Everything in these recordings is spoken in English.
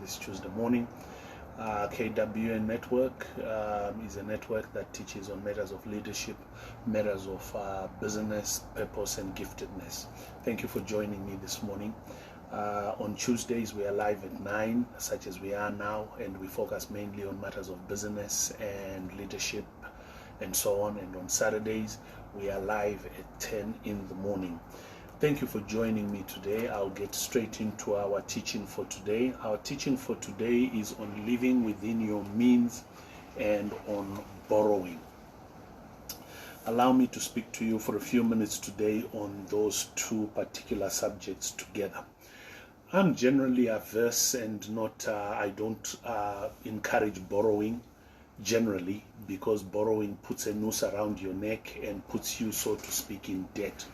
this Tuesday morning. KWN Network is a network that teaches on matters of leadership, matters of business, purpose, and giftedness. Thank you for joining me this morning. On Tuesdays, we are live at 9, such as we are now, and we focus mainly on matters of business and leadership and so on. And on Saturdays, we are live at 10 in the morning. Thank you for joining me today. I'll get straight into our teaching for today. Our teaching for today is on living within your means and on borrowing. Allow me to speak to you for a few minutes today on those two particular subjects together. I'm generally averse and I don't encourage borrowing generally, because borrowing puts a noose around your neck and puts you, so to speak, in debt.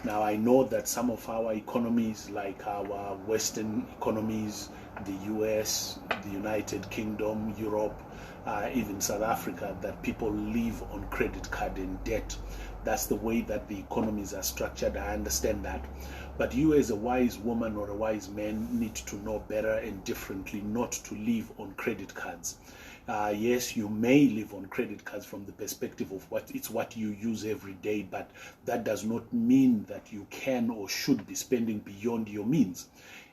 Now, I know that some of our economies, like our Western economies, the US, the United Kingdom, Europe, even South Africa, that people live on credit card and debt. That's the way that the economies are structured. I understand that. But you, as a wise woman or a wise man, need to know better and differently not to live on credit cards. Yes, you may live on credit cards from the perspective of what you use every day, but that does not mean that you can or should be spending beyond your means.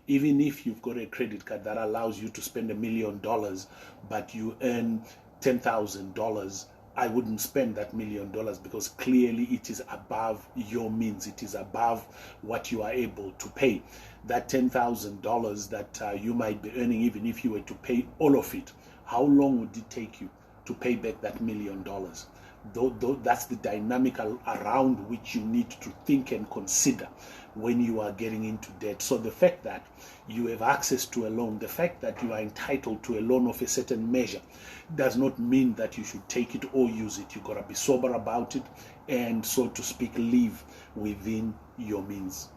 Even if you've got a credit card that allows you to spend $1 million, but you earn $10,000, I wouldn't spend that $1 million, because clearly it is above your means. It is above what you are able to pay. That $10,000 that you might be earning, even if you were to pay all of it, how long would it take you to pay back that $1 million? That's the dynamic around which you need to think and consider when you are getting into debt. So the fact that you have access to a loan, the fact that you are entitled to a loan of a certain measure, does not mean that you should take it or use it. You've got to be sober about it and, so to speak, live within your means.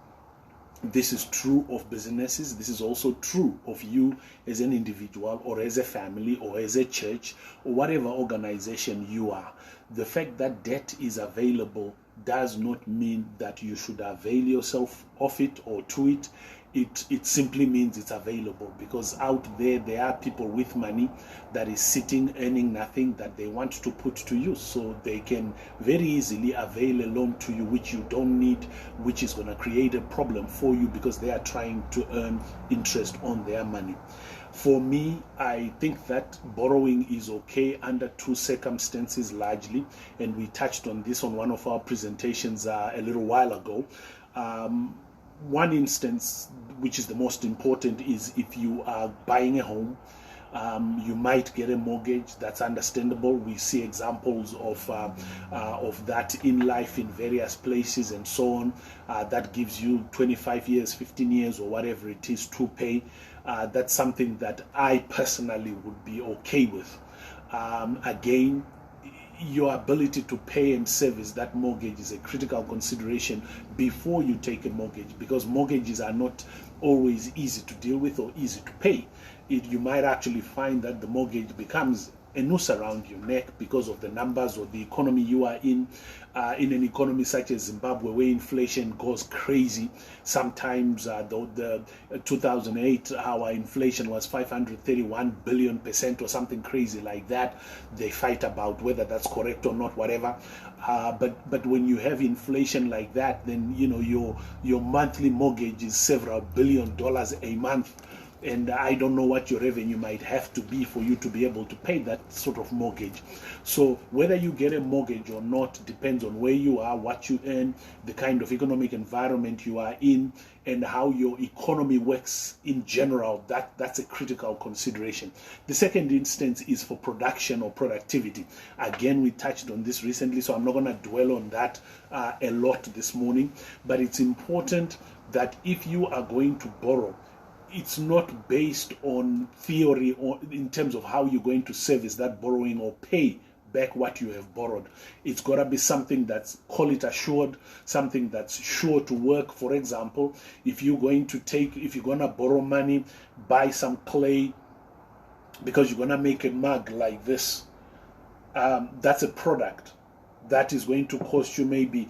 This is true of businesses. This is also true of you as an individual or as a family or as a church or whatever organization you are. The fact that debt is available does not mean that you should avail yourself of it or to it. It simply means it's available, because out there are people with money that is sitting earning nothing that they want to put to use, so they can very easily avail a loan to you which you don't need, which is going to create a problem for you because they are trying to earn interest on their money. For me, I think that borrowing is okay under two circumstances largely, and we touched on this on one of our presentations a little while ago. One instance, which is the most important, is if you are buying a home. You might get a mortgage. That's understandable. We see examples of that in life in various places and so on. That gives you 25 years, 15 years, or whatever it is to pay. That's something that I personally would be okay with. Again, your ability to pay and service that mortgage is a critical consideration before you take a mortgage, because mortgages are not always easy to deal with or easy to pay. You might actually find that the mortgage becomes a noose around your neck because of the numbers or the economy you are in an economy such as Zimbabwe, where inflation goes crazy. Sometimes the 2008, our inflation was 531 billion% or something crazy like that. They fight about whether that's correct or not, whatever. But when you have inflation like that, then your monthly mortgage is several $1 billion a month. And I don't know what your revenue might have to be for you to be able to pay that sort of mortgage. So whether you get a mortgage or not depends on where you are, what you earn, the kind of economic environment you are in, and how your economy works in general. That's a critical consideration. The second instance is for production or productivity. Again, we touched on this recently, so I'm not going to dwell on that a lot this morning. But it's important that if you are going to borrow, it's not based on theory or in terms of how you're going to service that borrowing or pay back what you have borrowed. It's got to be something that's, call it assured, something that's sure to work. For example, if you're going to borrow money, buy some clay because you're going to make a mug like this. That's a product that is going to cost you maybe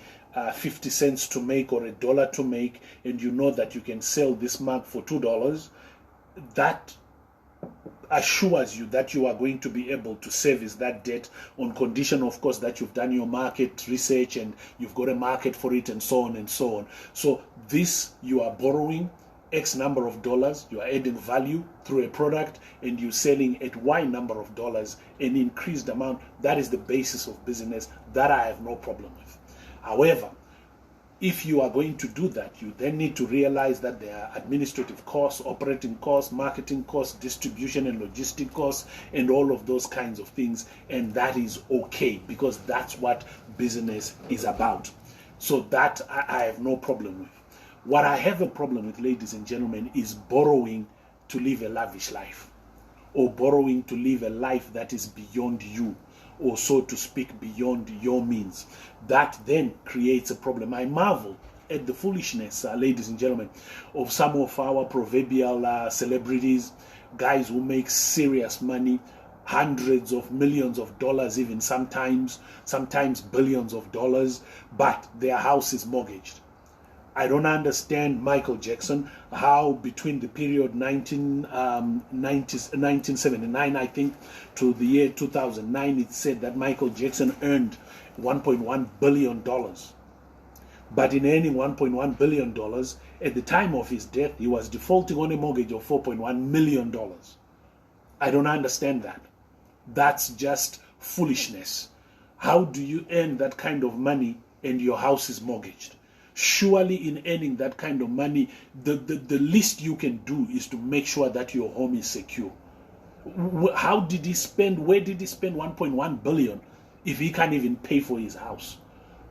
50 cents to make or $1 to make, and you know that you can sell this mug for $2. That assures you that you are going to be able to service that debt on condition, of course, that you've done your market research and you've got a market for it and so on and so on. So this, you are borrowing X number of dollars, you are adding value through a product, and you're selling at Y number of dollars, an increased amount. That is the basis of business. That I have no problem with. However, if you are going to do that, you then need to realize that there are administrative costs, operating costs, marketing costs, distribution and logistic costs, and all of those kinds of things. And that is okay, because that's what business is about. So that I have no problem with. What I have a problem with, ladies and gentlemen, is borrowing to live a lavish life, or borrowing to live a life that is beyond you, or so to speak, beyond your means. That then creates a problem. I marvel at the foolishness, ladies and gentlemen, of some of our proverbial celebrities, guys who make serious money, hundreds of millions of dollars, even sometimes billions of dollars, but their house is mortgaged. I don't understand Michael Jackson, how between the period 1979, I think, to the year 2009, it said that Michael Jackson earned $1.1 billion. But in earning $1.1 billion, at the time of his death, he was defaulting on a mortgage of $4.1 million. I don't understand that. That's just foolishness. How do you earn that kind of money and your house is mortgaged? Surely in earning that kind of money, the least you can do is to make sure that your home is secure. How did he spend, where did he spend $1.1 billion if he can't even pay for his house?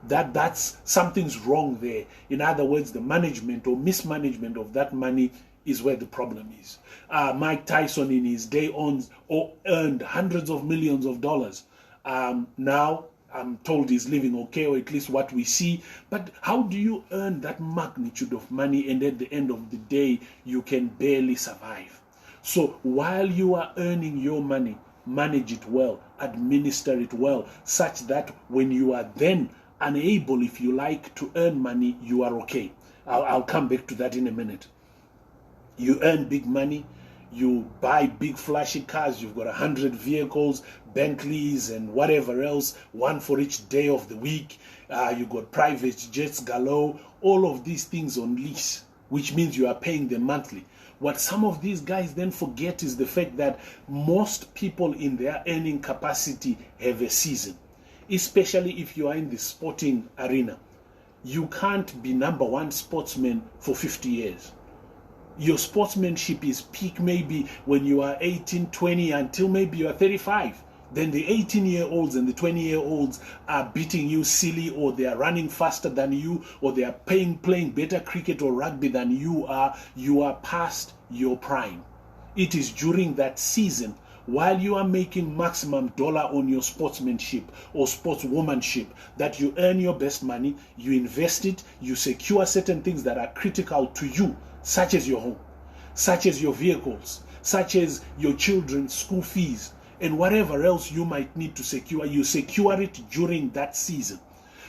That's something's wrong there. In other words, the management or mismanagement of that money is where the problem is. Mike Tyson in his day earned hundreds of millions of dollars. Now, I'm told he's living okay, or at least what we see. But how do you earn that magnitude of money and at the end of the day, you can barely survive? So while you are earning your money, manage it well, administer it well, such that when you are then unable, if you like, to earn money, you are okay. I'll come back to that in a minute. You earn big money, you buy big flashy cars, you've got 100 vehicles, Bentleys and whatever else, one for each day of the week. You got private jets galore, all of these things on lease, which means you are paying them monthly. What some of these guys then forget is the fact that most people in their earning capacity have a season, especially if you are in the sporting arena. You can't be number one sportsman for 50 years. Your sportsmanship is peak maybe when you are 18, 20, until maybe you are 35. Then the 18-year-olds and the 20-year-olds are beating you silly, or they are running faster than you, or they are playing better cricket or rugby than you are. You are past your prime. It is during that season, while you are making maximum dollar on your sportsmanship or sportswomanship, that you earn your best money, you invest it, you secure certain things that are critical to you, such as your home, such as your vehicles, such as your children's school fees, and whatever else you might need to secure. You secure it during that season,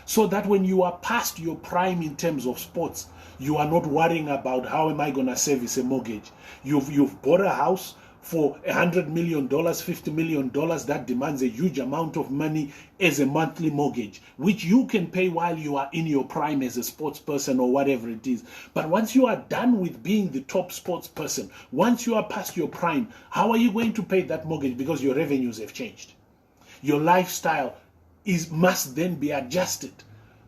so that when you are past your prime in terms of sports, you are not worrying about how am I going to service a mortgage. You've bought a house for $100 million, $50 million, that demands a huge amount of money as a monthly mortgage, which you can pay while you are in your prime as a sports person or whatever it is. But once you are done with being the top sports person, once you are past your prime, how are you going to pay that mortgage? Because your revenues have changed. Your lifestyle must then be adjusted.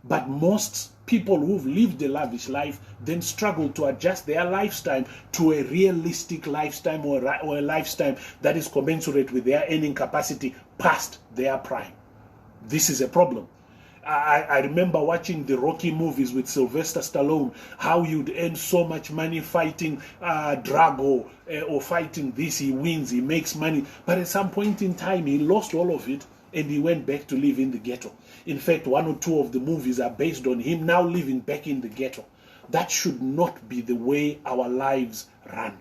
But most people who've lived a lavish life then struggle to adjust their lifestyle to a realistic lifestyle, or a lifestyle that is commensurate with their earning capacity past their prime. This is a problem. I remember watching the Rocky movies with Sylvester Stallone, how you'd earn so much money fighting Drago, or fighting this, he wins, he makes money. But at some point in time, he lost all of it, and he went back to live in the ghetto. In fact, one or two of the movies are based on him now living back in the ghetto. That should not be the way our lives run.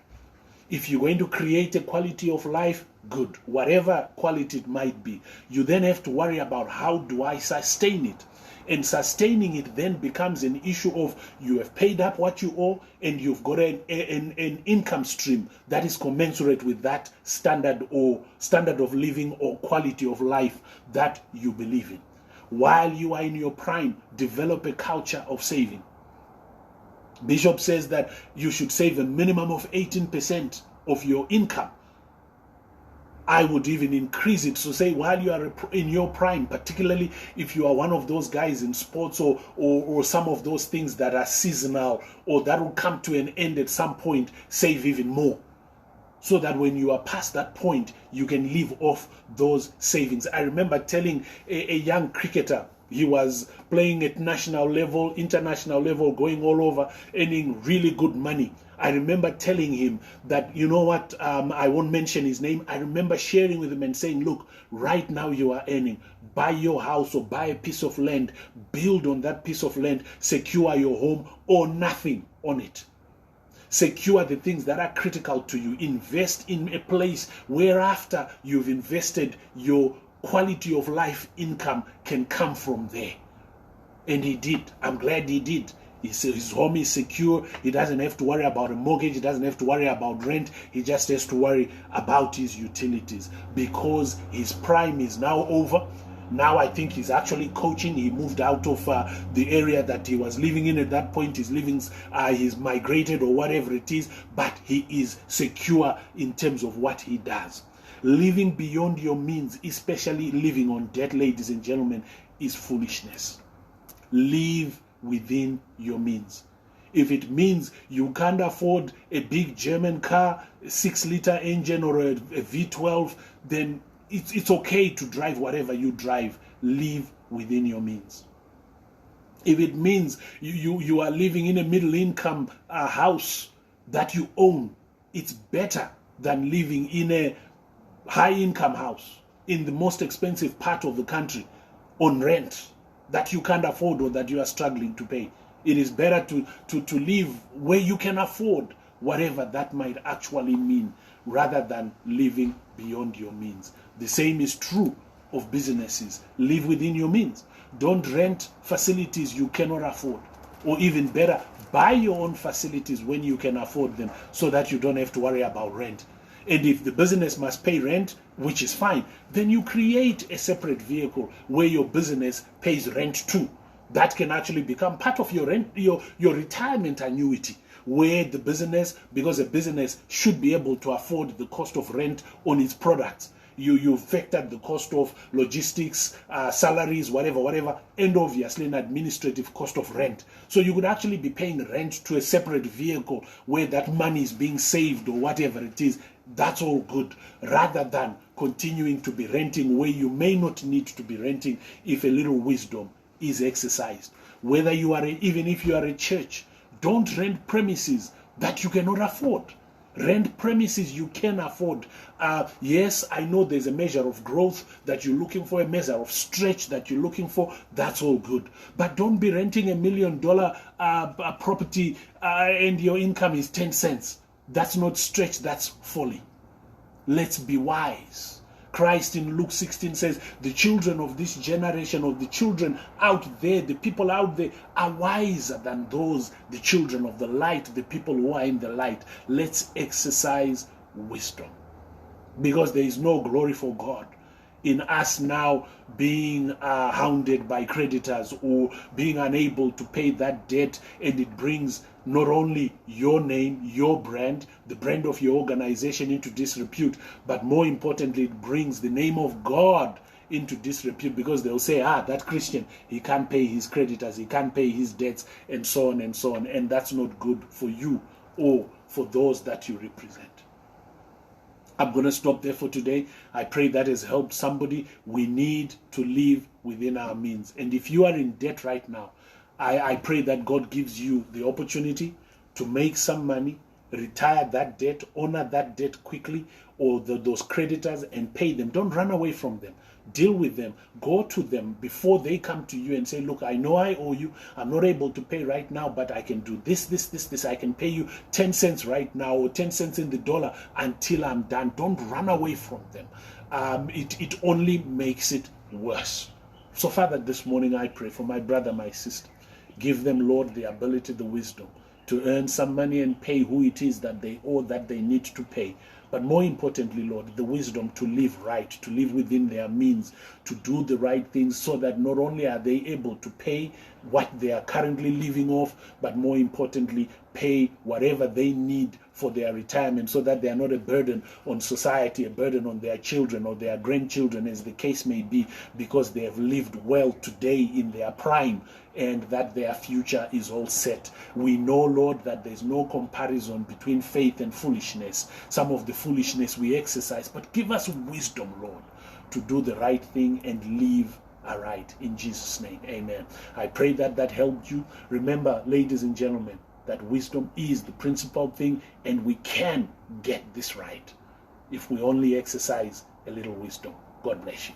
If you're going to create a quality of life, good. Whatever quality it might be, you then have to worry about how do I sustain it. And sustaining it then becomes an issue of you have paid up what you owe and you've got an income stream that is commensurate with that standard of living or quality of life that you believe in. While you are in your prime, develop a culture of saving. Bishop says that you should save a minimum of 18% of your income. I would even increase it to say while you are in your prime, particularly if you are one of those guys in sports or some of those things that are seasonal or that will come to an end at some point, save even more. So that when you are past that point, you can live off those savings. I remember telling a young cricketer, he was playing at national level, international level, going all over, earning really good money. I remember telling him that, you know what, I won't mention his name. I remember sharing with him and saying, look, right now you are earning. Buy your house or buy a piece of land, build on that piece of land, secure your home or nothing on it. Secure the things that are critical to you. Invest in a place where after you've invested, your quality of life income can come from there. And he did. I'm glad he did. His home is secure. He doesn't have to worry about a mortgage. He doesn't have to worry about rent. He just has to worry about his utilities because his prime is now over. Now I think he's actually coaching. He moved out of the area that he was living in at that point. He's migrated or whatever it is, but he is secure in terms of what he does. Living beyond your means, especially living on debt, ladies and gentlemen, is foolishness. Live within your means. If it means you can't afford a big German car, a 6-liter engine or a V12, then it's okay to drive whatever you drive. Live within your means. If it means you are living in a middle income house that you own, it's better than living in a high income house in the most expensive part of the country on rent that you can't afford or that you are struggling to pay. It is better to live where you can afford whatever that might actually mean rather than living beyond your means. The same is true of businesses. Live within your means. Don't rent facilities you cannot afford. Or even better, buy your own facilities when you can afford them so that you don't have to worry about rent. And if the business must pay rent, which is fine, then you create a separate vehicle where your business pays rent too. That can actually become part of your rent, your retirement annuity, where the business, because a business should be able to afford the cost of rent on its products. You factored the cost of logistics, salaries, whatever, and obviously an administrative cost of rent. So you could actually be paying rent to a separate vehicle where that money is being saved or whatever it is. That's all good, rather than continuing to be renting where you may not need to be renting if a little wisdom is exercised. Whether you are, even if you are a church, don't rent premises that you cannot afford. Rent premises you can afford. Yes, I know there's a measure of growth that you're looking for, a measure of stretch that you're looking for. That's all good. But don't be renting $1 million property and your income is 10 cents. That's not stretch, that's folly. Let's be wise. Christ in Luke 16 says, the children of this generation, of the children out there, the people out there are wiser than those, the children of the light, the people who are in the light. Let's exercise wisdom. Because there is no glory for God in us now being hounded by creditors or being unable to pay that debt, and it brings not only your name, your brand, the brand of your organization into disrepute, but more importantly, it brings the name of God into disrepute, because they'll say, that Christian, he can't pay his creditors, he can't pay his debts, and so on and so on. And that's not good for you or for those that you represent. I'm going to stop there for today. I pray that has helped somebody. We need to live within our means. And if you are in debt right now, I pray that God gives you the opportunity to make some money, retire that debt, honor that debt quickly, or those creditors, and pay them. Don't run away from them. Deal with them. Go to them before they come to you and say, look, I know I owe you. I'm not able to pay right now, but I can do this. I can pay you 10 cents right now, or 10 cents in the dollar until I'm done. Don't run away from them. It only makes it worse. So, Father, this morning I pray for my brother, my sister. Give them, Lord, the ability, the wisdom to earn some money and pay who it is that they owe, that they need to pay. But more importantly, Lord, the wisdom to live right, to live within their means, to do the right things, so that not only are they able to pay what they are currently living off, but more importantly, pay whatever they need for their retirement, so that they are not a burden on society, a burden on their children or their grandchildren, as the case may be, because they have lived well today in their prime, and that their future is all set. We know, Lord, that there's no comparison between faith and foolishness. Some of the foolishness we exercise, but give us wisdom, Lord, to do the right thing and live aright. In Jesus' name, amen. I pray that that helped you. Remember, ladies and gentlemen, that wisdom is the principal thing, and we can get this right if we only exercise a little wisdom. God bless you.